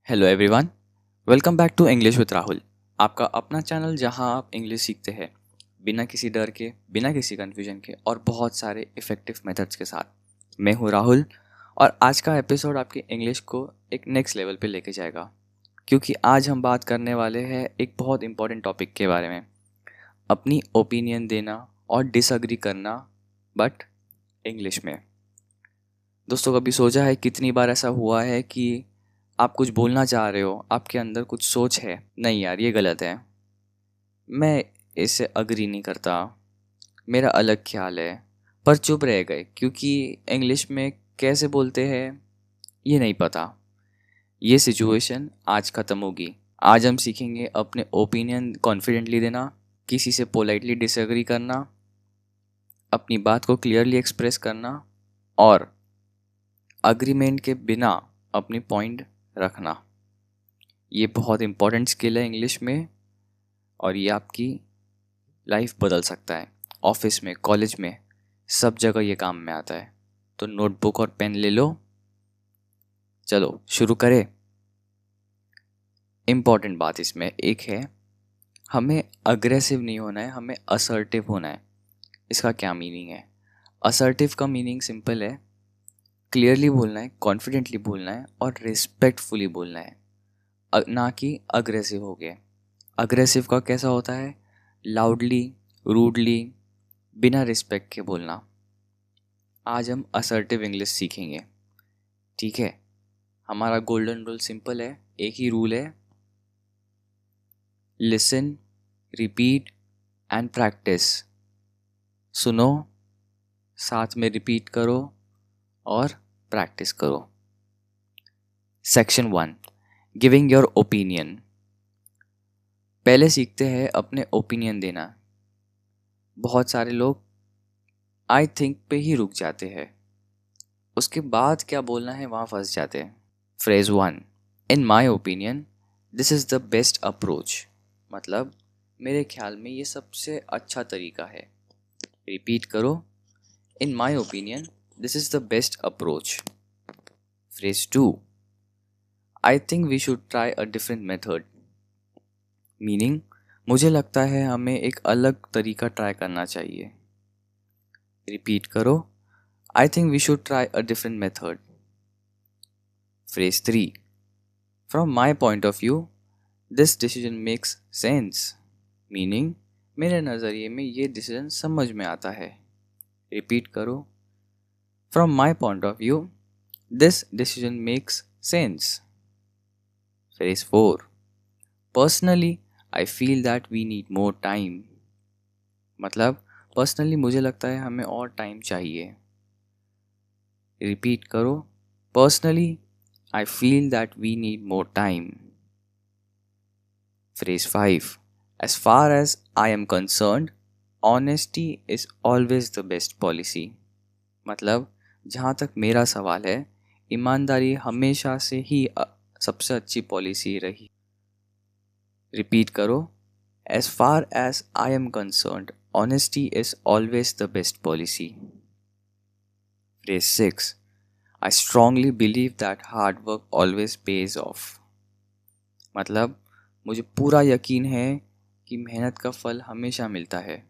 Hello everyone, welcome back to English with Rahul. आपका अपना channel जहां आप इंग्लिश सीखते हैं बिना किसी डर के, बिना किसी कन्फ्यूजन के और बहुत सारे इफ़ेक्टिव मेथड्स के साथ। मैं हूं राहुल और आज का एपिसोड आपकी इंग्लिश को एक नेक्स्ट लेवल पे लेके जाएगा, क्योंकि आज हम बात करने वाले हैं एक बहुत इंपॉर्टेंट टॉपिक के बारे में। अपनी ओपिनियन देना और डिसअग्री करना, बट इंग्लिश में। दोस्तों, कभी सोचा है कितनी बार ऐसा हुआ है कि आप कुछ बोलना चाह रहे हो, आपके अंदर कुछ सोच है, नहीं यार ये गलत है, मैं इससे अग्री नहीं करता, मेरा अलग ख्याल है, पर चुप रह गए क्योंकि इंग्लिश में कैसे बोलते हैं ये नहीं पता। ये सिचुएशन आज ख़त्म होगी। आज हम सीखेंगे अपने ओपिनियन कॉन्फिडेंटली देना, किसी से पोलाइटली डिसएग्री करना, अपनी बात को क्लियरली एक्सप्रेस करना और अग्रीमेंट के बिना अपनी पॉइंट रखना। ये बहुत इंपॉर्टेंट स्किल है इंग्लिश में और ये आपकी लाइफ बदल सकता है। ऑफिस में, कॉलेज में, सब जगह ये काम में आता है। तो नोटबुक और पेन ले लो, चलो शुरू करें। इम्पॉर्टेंट बात इसमें एक है, हमें अग्रेसिव नहीं होना है, हमें असर्टिव होना है। इसका क्या मीनिंग है? असर्टिव का मीनिंग सिंपल है, क्लियरली बोलना है, कॉन्फिडेंटली बोलना है और रिस्पेक्टफुली बोलना है, ना कि अग्रेसिव हो गए। अग्रेसिव का कैसा होता है? लाउडली, रूडली, बिना रिस्पेक्ट के बोलना। आज हम असर्टिव इंग्लिश सीखेंगे, ठीक है? हमारा गोल्डन रूल सिंपल है, एक ही रूल है, लिसन, रिपीट एंड प्रैक्टिस। सुनो, साथ में रिपीट करो और प्रैक्टिस करो। Section 1, giving your opinion. पहले सीखते हैं अपने ओपिनियन देना। बहुत सारे लोग आई थिंक पे ही रुक जाते हैं, उसके बाद क्या बोलना है वहाँ फंस जाते हैं। Phrase 1, in my opinion this is the best approach. मतलब मेरे ख्याल में ये सबसे अच्छा तरीका है। रिपीट करो, in my opinion this is the best approach. Phrase 2, I think we should try a different method. Meaning, मुझे लगता है हमें एक अलग तरीका ट्राई करना चाहिए। रिपीट करो, I think we should try a different method. Phrase 3, from my point of view this decision makes sense. Meaning, मेरे नज़रिए में ये डिसीजन समझ में आता है। रिपीट करो, from my point of view this decision makes sense. Phrase 4, personally I feel that we need more time. मतलब पर्सनली मुझे लगता है हमें और टाइम चाहिए। रिपीट करो, personally I feel that we need more time. Phrase 5, as far as I am concerned honesty is always the best policy। मतलब जहाँ तक मेरा सवाल है, ईमानदारी हमेशा से ही सबसे अच्छी पॉलिसी रही। रिपीट करो, as far as I am concerned honesty is always the best policy। Phrase 6, I strongly believe that hard work always pays off। मतलब मुझे पूरा यकीन है कि मेहनत का फल हमेशा मिलता है।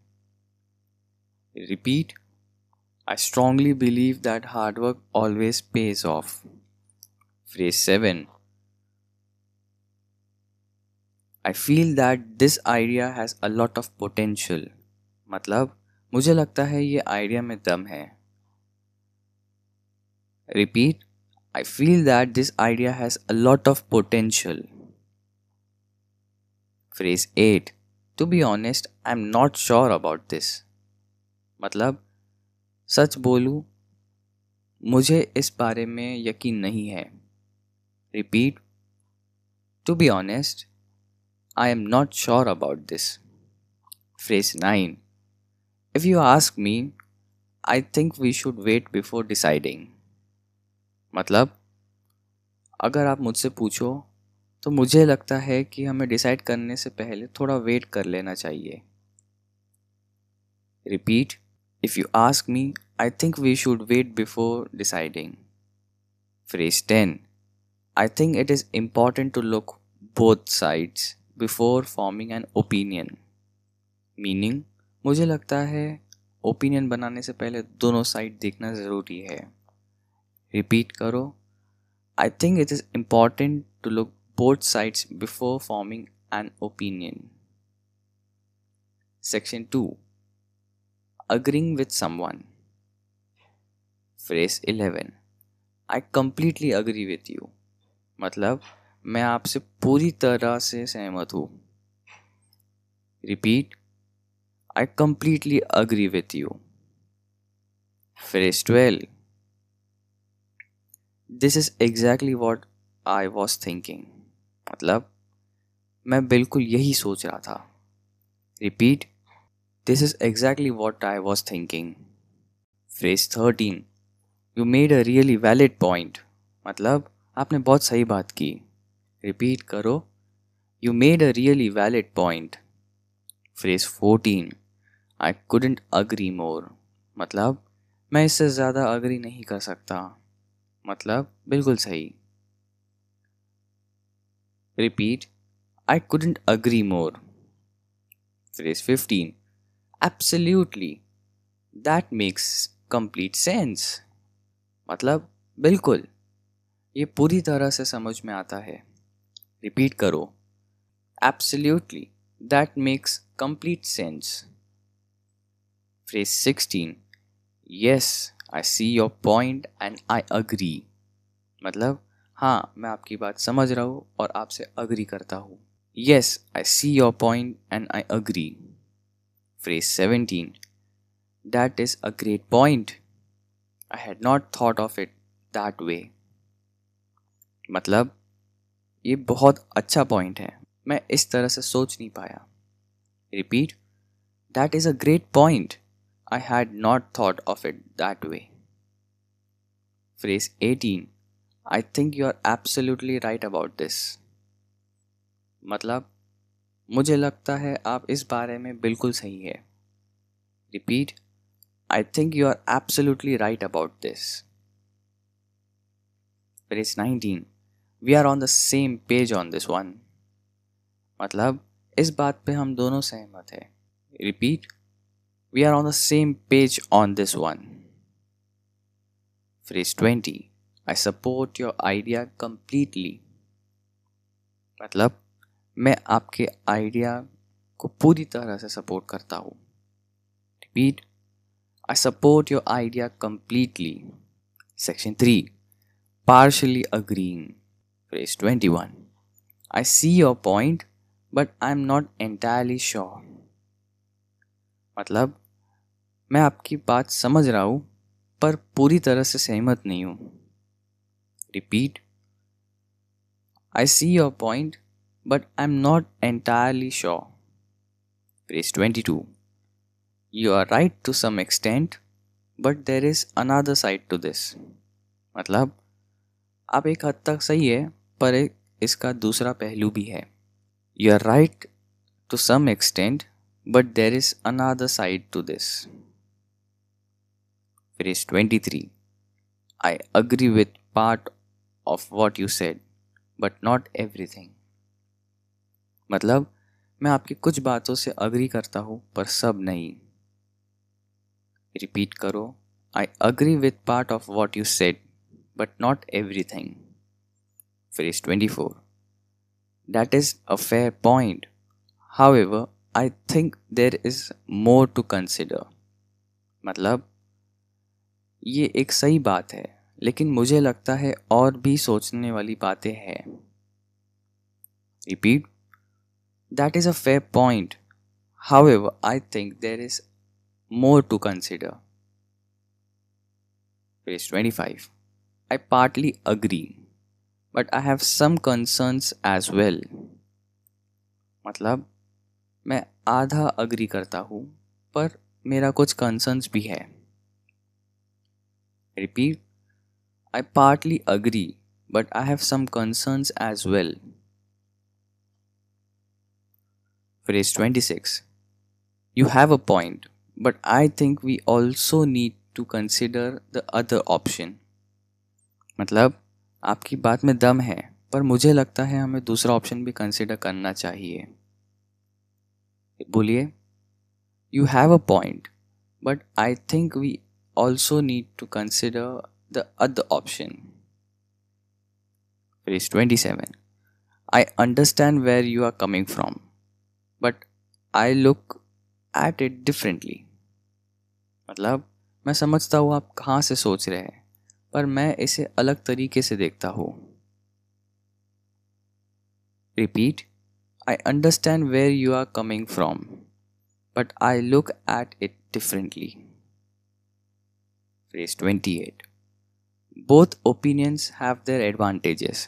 Repeat, I strongly believe that hard work always pays off। Phrase 7, I feel that this idea has a lot of potential। मतलब मुझे लगता है ये आइडिया में दम है। Repeat, I feel that this idea has a lot of potential। Phrase 8, to be honest, I'm not sure about this। मतलब सच बोलूं, मुझे इस बारे में यकीन नहीं है। Repeat, to be honest, I am not sure about this। Phrase 9, if you ask me, I think we should wait before deciding। मतलब अगर आप मुझसे पूछो तो मुझे लगता है कि हमें डिसाइड करने से पहले थोड़ा वेट कर लेना चाहिए। Repeat, if you ask me I think we should wait before deciding. Phrase 10, I think it is important to look both sides before forming an opinion. Meaning, मुझे लगता है ओपिनियन बनाने से पहले दोनों साइड देखना ज़रूरी है. रिपीट करो. I think it is important to look both sides before forming an opinion. Section 2. Agreeing with someone. Phrase 11. I completely agree with you. मतलब मैं आपसे पूरी तरह से सहमत हूँ. Repeat. I completely agree with you. Phrase 12. This is exactly what I was thinking. मतलब मैं बिल्कुल यही सोच रहा था. Repeat. This is exactly what I was thinking. Phrase 13. You made a really valid point. मतलब आपने बहुत सही बात की. Repeat करो. You made a really valid point. Phrase 14. I couldn't agree more. मतलब मैं इससे ज़्यादा अग्री नहीं कर सकता. मतलब बिल्कुल सही. Repeat. I couldn't agree more. Phrase 15. Absolutely. That makes complete sense. मतलब बिल्कुल, ये पूरी तरह से समझ में आता है. रिपीट करो. Absolutely. That makes complete sense. Phrase 16. Yes, I see your point and I agree. मतलब हाँ, मैं आपकी बात समझ रहा हूँ और आपसे अग्री करता हूँ. Yes, I see your point and I agree. Phrase 17. That is a great point. I had not thought of it that way. मतलब ये बहुत अच्छा पॉइंट है, मैं इस तरह से सोच नहीं पाया. Repeat. That is a great point. I had not thought of it that way. Phrase 18. I think you are absolutely right about this. मतलब मुझे लगता है आप इस बारे में बिल्कुल सही है. Repeat. I think you are absolutely right about this. Phrase 19. We are on the same page on this one. मतलब इस बात पे हम दोनों सहमत हैं. Repeat. We are on the same page on this one. Phrase 20. I support your idea completely. मतलब मैं आपके आइडिया को पूरी तरह से सपोर्ट करता हूँ. Repeat. I support your idea completely. Section 3. Partially agreeing. Phrase 21. I see your point, but I'm not entirely sure. मतलब मैं आपकी बात समझ रहा हूँ पर पूरी तरह से सहमत नहीं हूँ. Repeat. I see your point, but I'm not entirely sure. Phrase 22. You are right to some extent, but there is another side to this. मतलब आप एक हद तक सही है पर इसका दूसरा पहलू भी है. You are right to some extent, but there is another side to this. Phrase 23. I agree with part of what you said, but not everything. मतलब मैं आपकी कुछ बातों से अग्री करता हूँ पर सब नहीं. रिपीट करो. I agree with part of what you said, but not everything. Phrase 24. That is a fair point. However, I think there is more to consider. मतलब ये एक सही बात है लेकिन मुझे लगता है और भी सोचने वाली बातें हैं. Repeat. That is a fair point. However, I think there is more to consider. Phrase 25. I partly agree, but I have some concerns as well. मतलब मैं आधा अग्री करता हूँ पर मेरा कुछ कंसर्न्स भी है. Repeat. I partly agree, but I have some concerns as well. Phrase 26. You have a point, but I think we also need to consider the other option. मतलब आपकी बात में दम है, पर मुझे लगता है हमें दूसरा ऑप्शन भी कंसिडर करना चाहिए। बोलिए, you have a point, but I think we also need to consider the other option. Phrase 27. I understand where you are coming from, but I look at it differently. मतलब मैं समझता हूँ आप कहाँ से सोच रहे हैं, पर मैं इसे अलग तरीके से देखता हूँ। Repeat. I understand where you are coming from, but I look at it differently. Phrase 28. Both opinions have their advantages.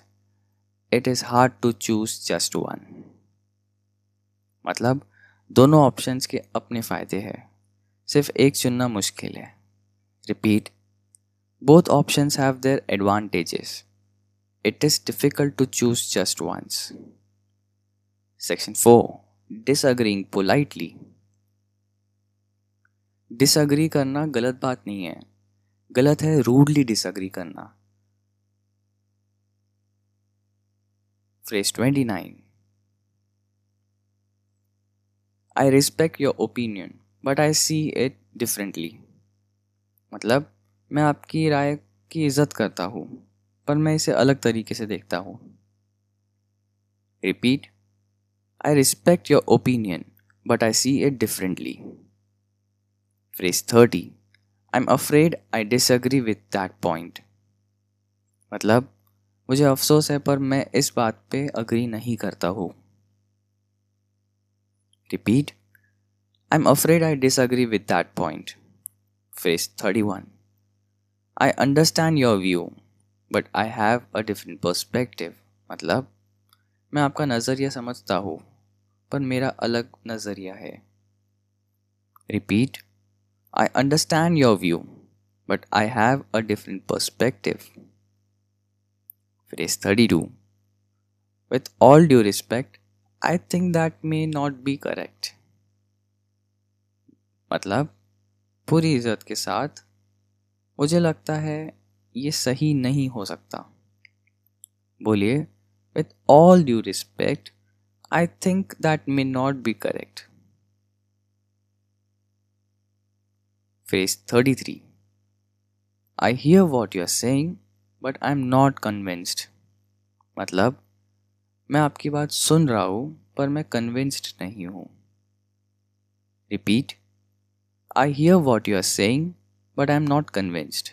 It is hard to choose just one. मतलब दोनों ऑप्शंस के अपने फ़ायदे हैं, सिर्फ एक चुनना मुश्किल है। Repeat, both options have their advantages, it is difficult to choose just once. Section 4, disagreeing politely. Disagree करना गलत बात नहीं है, गलत है रूडली डिसअग्री करना। Phrase 29, I respect your opinion but I see it differently. मतलब मैं आपकी राय की इज्जत करता हूँ, पर मैं इसे अलग तरीके से देखता हूँ। Repeat, I respect your opinion but I see it differently. Phrase 30, I am afraid I disagree with that point. मतलब मुझे अफसोस है पर मैं इस बात पे अग्री नहीं करता हूँ। Repeat, I am afraid I disagree with that point. Phrase 31, I understand your view but I have a different perspective. मतलब मैं आपका नज़रिया समझता हूँ, पर मेरा अलग नज़रिया है। Repeat, I understand your view but I have a different perspective. Phrase 32. With all due respect, I think that may not be correct. मतलब पूरी इज्जत के साथ मुझे लगता है ये सही नहीं हो सकता। बोलिए, with all due respect, I think that may not be correct. Phrase 33. I hear what you are saying, but I'm not convinced. मतलब मैं आपकी बात सुन रहा हूँ, पर मैं कन्विंस्ड नहीं हूँ। Repeat, I hear what you are saying, but I am not convinced.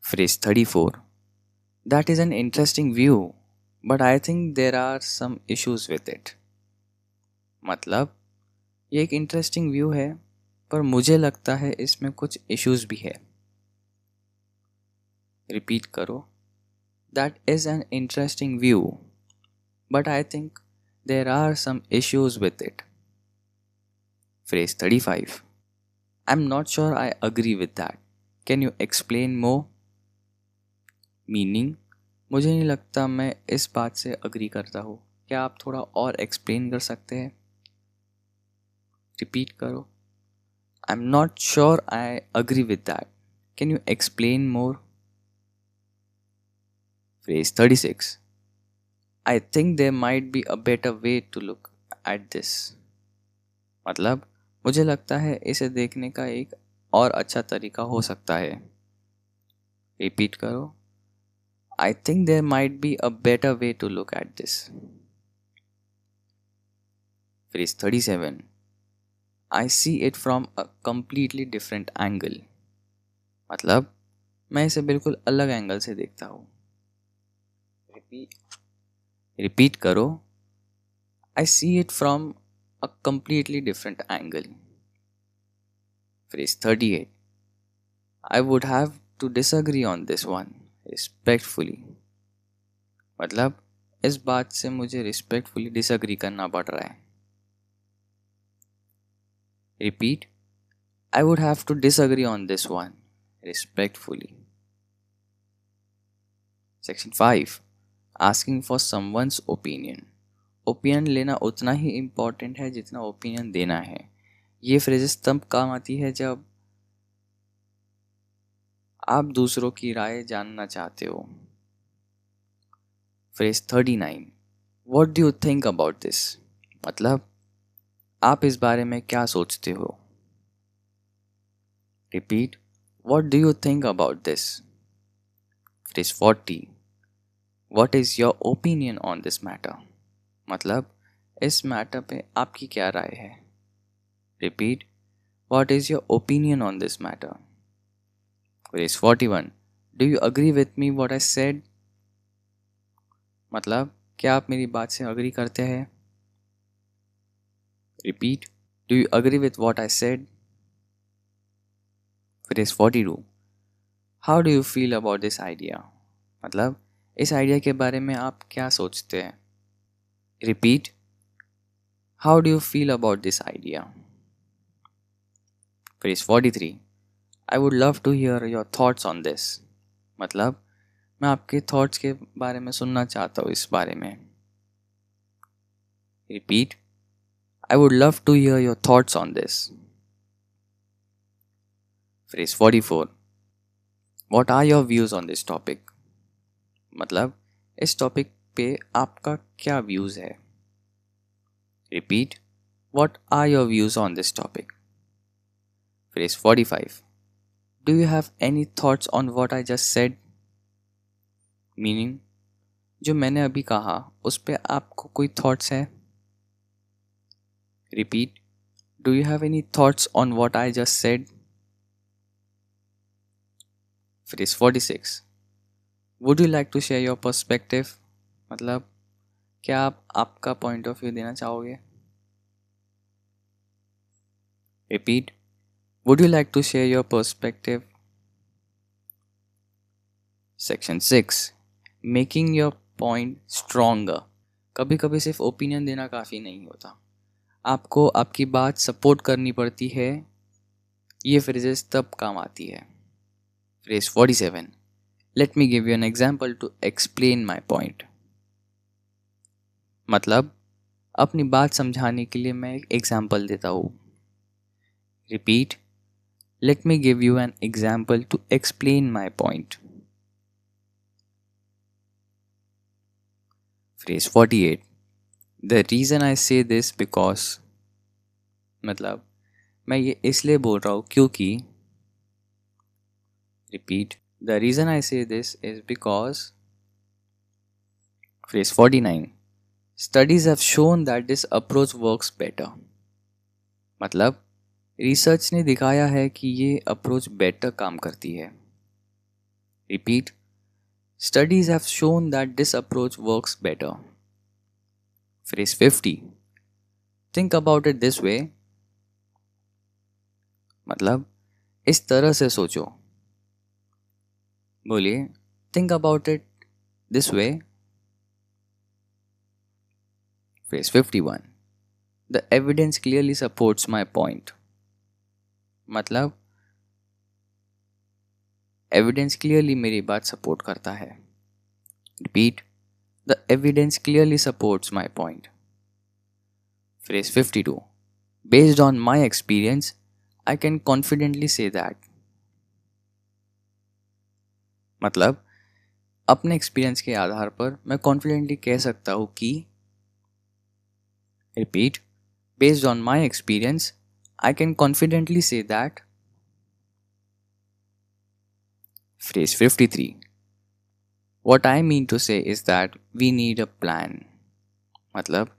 Phrase 34. That is an interesting view, but I think there are some issues with it. मतलब ये एक इंटरेस्टिंग व्यू है, पर मुझे लगता है इसमें कुछ इश्यूज भी है। रिपीट करो, That is an interesting view, but I think there are some issues with it. Phrase 35. I'm not sure I agree with that. Can you explain more? Meaning, मुझे नहीं लगता मैं इस बात से अग्री करता हूँ, क्या आप थोड़ा और एक्सप्लेन कर सकते हैं? रिपीट करो, I am not sure I agree with that, can you explain more? Phrase 36. I think there might be a better way to look at this. मतलब मुझे लगता है इसे देखने का एक और अच्छा तरीका हो सकता है। रिपीट करो, I think there might be a better way to look at this. Phrase 37. I see it from a completely different angle. मतलब मैं इसे बिल्कुल अलग एंगल से देखता हूँ। रिपीट करो, I see it from a completely different angle. Phrase 38. I would have to disagree on this one respectfully. मतलब इस बात से मुझे रिस्पेक्टफुली डिसअग्री करना पड़ रहा है। Repeat, I would have to disagree on this one respectfully. Section 5. Asking for someone's opinion. Opinion लेना उतना ही इम्पॉर्टेंट है जितना ओपिनियन देना है। ये फ्रेजेस तब काम आती है जब आप दूसरों की राय जानना चाहते हो। Phrase 39, what do you think about this, मतलब आप इस बारे में क्या सोचते हो। Repeat, what do you think about this. Phrase 40, what is your opinion on this matter, मतलब इस मैटर पे आपकी क्या राय है। Repeat, what is your opinion on this matter. Phrase 41, do you agree with me what I said, मतलब क्या आप मेरी बात से अग्री करते हैं। Repeat, do you agree with what I said. Phrase 42, how do you feel about this idea, मतलब इस आइडिया के बारे में आप क्या सोचते हैं। Repeat, how do you feel about this idea. Phrase 43, I would love to hear your thoughts on this, मतलब मैं आपके थॉट्स के बारे में सुनना चाहता हूँ इस बारे में। Repeat, I would love to hear your thoughts on this. Phrase 44, what are your views on this topic, मतलब इस टॉपिक पे आपका क्या व्यूज़ है। Repeat, what are your views on this topic. Phrase 45, do you have any thoughts on what I just said, meaning जो मैंने अभी कहा उस पे आपको कोई थॉट्स है। Repeat, do you have any thoughts on what I just said. Phrase 46, would you like to share your perspective, मतलब क्या आप आपका पॉइंट ऑफ व्यू देना चाहोगे। Repeat, would you like to share your perspective. Section 6, making your point stronger, कभी कभी सिर्फ opinion देना काफ़ी नहीं होता, आपको आपकी बात सपोर्ट करनी पड़ती है। ये फ्रेजेस तब काम आती है। Phrase 47, let me give you an example to explain my point, मतलब अपनी बात समझाने के लिए मैं एक एग्जाम्पल देता हूँ। Repeat, let me give you an example to explain my point. Phrase 48, the reason I say this because, मतलब मैं ये इसलिए बोल रहा हूँ क्योंकि। Repeat, the reason I say this is because. Phrase 49, studies have shown that this approach works better, मतलब research ने दिखाया है कि ये अप्रोच बेटर काम करती है। Repeat, studies have shown that this approach works better. Phrase 50, think about it this way, मतलब इस तरह से सोचो। बोलिए, think about it this way. Phrase 51, the evidence clearly supports my point, मतलब एविडेंस क्लियरली मेरी बात सपोर्ट करता है। Repeat, the evidence clearly supports my point. Phrase 52, based on my experience I can confidently say that, मतलब अपने experience के आधार पर मैं कॉन्फिडेंटली कह सकता हूँ कि। Repeat, based on my experience I can confidently say that. Phrase 53, what I mean to say is that we need a plan, मतलब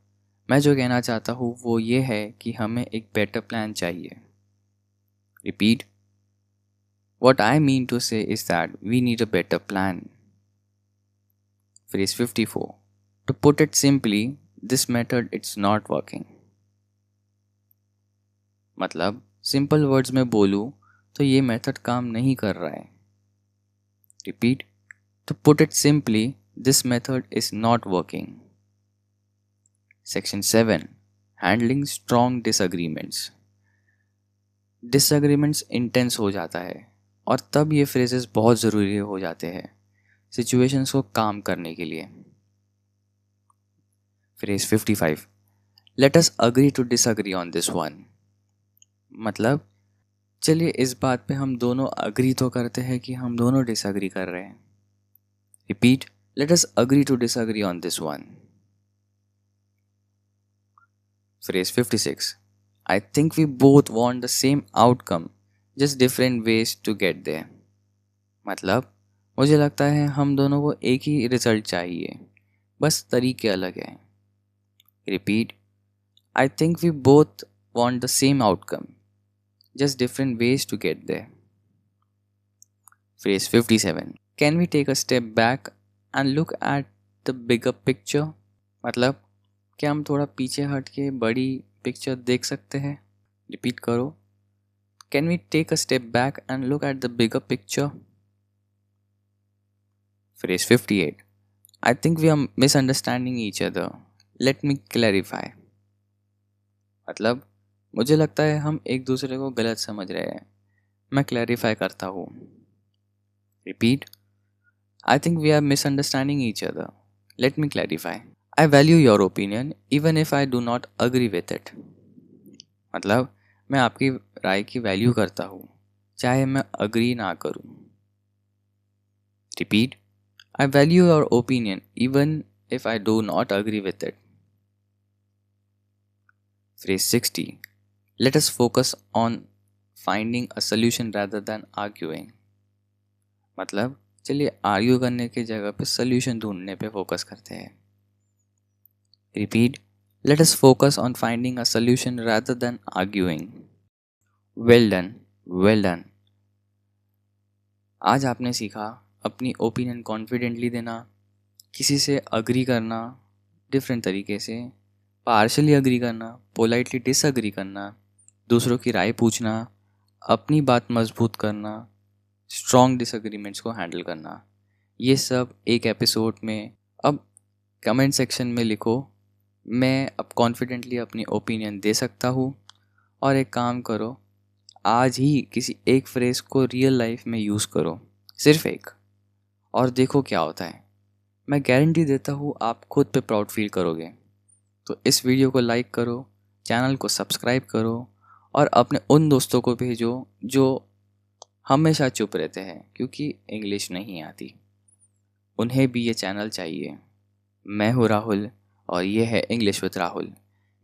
मैं जो कहना चाहता हूँ वो ये है कि हमें एक बेटर प्लान चाहिए। Repeat, what I mean to say is that we need a better plan. Phrase 54, to put it simply this method it's not working, मतलब सिंपल वर्ड्स में बोलूँ तो ये मेथड काम नहीं कर रहा है। Repeat, to put it simply this method is not working. Section 7, handling strong disagreements, disagreements intense हो जाता है और तब ये फ्रेजेस बहुत ज़रूरी हो जाते हैं सिचुएशंस को काम करने के लिए। Phrase 55, let us agree to disagree on this one, मतलब चलिए इस बात पे हम दोनों अग्री तो करते हैं कि हम दोनों डिसअग्री कर रहे हैं. Repeat. Let us agree to disagree on this one. Phrase 56. I think we both want the same outcome, just different ways to get there. मतलब मुझे लगता है हम दोनों को एक ही रिजल्ट चाहिए, बस तरीके अलग हैं. Repeat. I think we both want the same outcome, just different ways to get there. Phrase 57. Can we take a step back and look at the bigger picture? मतलब क्या हम थोड़ा पीछे हट के बड़ी पिक्चर देख सकते हैं? रिपीट करो. Can we take a step back and look at the bigger picture? Phrase 58. I think we are misunderstanding each other. Let me clarify. मतलब मुझे लगता है हम एक दूसरे को गलत समझ रहे हैं, मैं क्लैरिफाई करता हूँ. Repeat. I think we are misunderstanding each other. Let me clarify. I value your opinion even if I do not agree with it. मतलब मैं आपकी राय की वैल्यू करता हूँ चाहे मैं अग्री ना करूँ. Repeat. I value your opinion even if I do not agree with it. Phrase 60. Let us focus on finding a solution rather than arguing. मतलब चलिए आर्ग्यू करने की जगह पे सोल्यूशन ढूंढने पे फोकस करते हैं. Repeat. Let us focus on finding a solution rather than arguing. Well done. Well done. आज आपने सीखा अपनी ओपिनियन कॉन्फिडेंटली देना, किसी से अग्री करना डिफरेंट तरीके से, पार्शली अग्री करना, पोलाइटली डिसअग्री करना, दूसरों की राय पूछना, अपनी बात मजबूत करना, स्ट्रॉन्ग डिसअग्रीमेंट्स को हैंडल करना. ये सब एक एपिसोड में. अब कमेंट सेक्शन में लिखो मैं अब कॉन्फिडेंटली अपनी ओपिनियन दे सकता हूँ. और एक काम करो, आज ही किसी एक फ्रेज को रियल लाइफ में यूज़ करो, सिर्फ एक, और देखो क्या होता है. मैं गारंटी देता हूँ आप खुद पे प्राउड फील करोगे. तो इस वीडियो को लाइक करो, चैनल को सब्सक्राइब करो और अपने उन दोस्तों को भेजो जो हमेशा चुप रहते हैं क्योंकि इंग्लिश नहीं आती. उन्हें भी ये चैनल चाहिए. मैं हूँ राहुल और ये है इंग्लिश विद राहुल.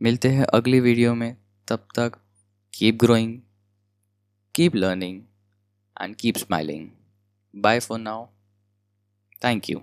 मिलते हैं अगली वीडियो में. तब तक keep growing, keep learning and keep smiling. Bye for now. Thank you.